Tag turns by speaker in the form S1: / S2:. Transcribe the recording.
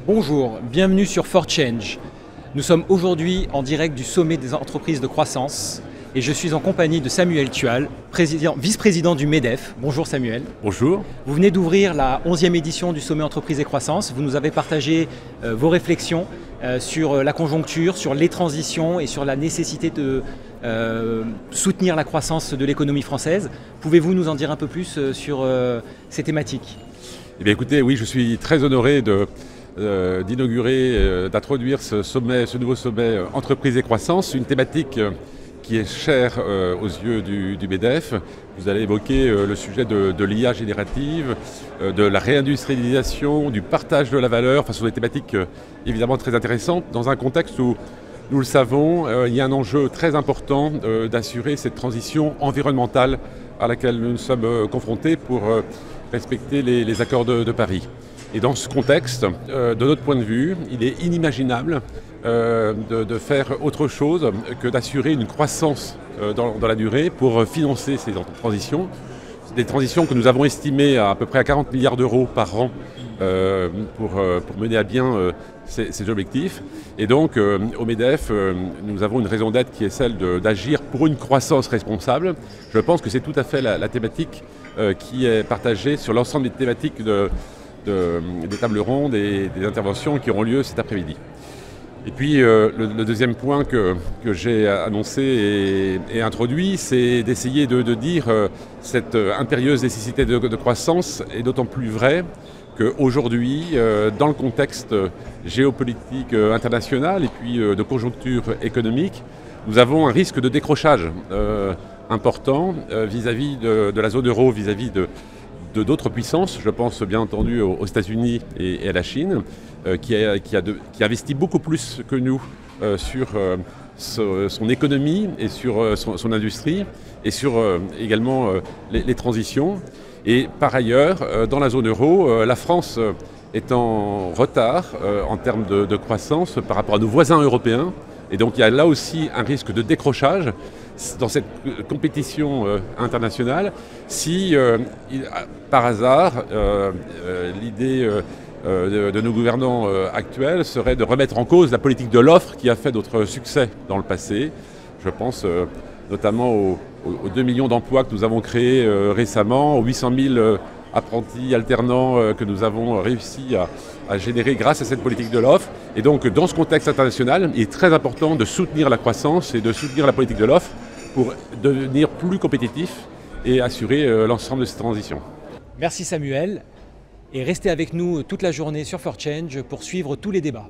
S1: Bonjour, bienvenue sur For Change. Nous sommes aujourd'hui en direct du sommet des entreprises de croissance et je suis en compagnie de Samuel Tual, vice-président du MEDEF. Bonjour Samuel.
S2: Bonjour.
S1: Vous venez d'ouvrir la 11e édition du sommet entreprises et croissance. Vous nous avez partagé vos réflexions sur la conjoncture, sur les transitions et sur la nécessité de soutenir la croissance de l'économie française. Pouvez-vous nous en dire un peu plus sur ces thématiques ?
S2: Eh bien écoutez, oui, je suis très honoré d'inaugurer, d'introduire ce nouveau sommet Entreprise et Croissance, une thématique qui est chère aux yeux du MEDEF. Vous allez évoquer le sujet de l'IA générative, de la réindustrialisation, du partage de la valeur. Enfin, ce sont des thématiques évidemment très intéressantes dans un contexte où, nous le savons, il y a un enjeu très important d'assurer cette transition environnementale à laquelle nous sommes confrontés pour respecter les accords de Paris. Et dans ce contexte, de notre point de vue, il est inimaginable de faire autre chose que d'assurer une croissance dans la durée pour financer ces transitions. Des transitions que nous avons estimées à peu près à 40 milliards d'euros par an pour mener à bien ces objectifs. Et donc, au MEDEF, nous avons une raison d'être qui est celle d'agir pour une croissance responsable. Je pense que c'est tout à fait la thématique qui est partagée sur l'ensemble des thématiques des tables rondes et des interventions qui auront lieu cet après-midi. Et puis le deuxième point que j'ai annoncé et introduit, c'est d'essayer de dire cette impérieuse nécessité de croissance est d'autant plus vraie qu'aujourd'hui, dans le contexte géopolitique international et puis de conjoncture économique, nous avons un risque de décrochage important vis-à-vis de la zone euro, vis-à-vis d'autres puissances. Je pense bien entendu aux États-Unis et à la Chine, qui investit beaucoup plus que nous sur son économie et sur son industrie et sur également les transitions. Et par ailleurs, dans la zone euro, la France est en retard en termes de croissance par rapport à nos voisins européens. Et donc il y a là aussi un risque de décrochage dans cette compétition internationale si, par hasard, l'idée de nos gouvernants actuels serait de remettre en cause la politique de l'offre qui a fait notre succès dans le passé. Je pense notamment aux 2 millions d'emplois que nous avons créés récemment, aux 800 000 apprentis alternants que nous avons réussi à générer grâce à cette politique de l'offre. Et donc, dans ce contexte international, il est très important de soutenir la croissance et de soutenir la politique de l'offre pour devenir plus compétitif et assurer l'ensemble de cette transition.
S1: Merci Samuel et restez avec nous toute la journée sur For Change pour suivre tous les débats.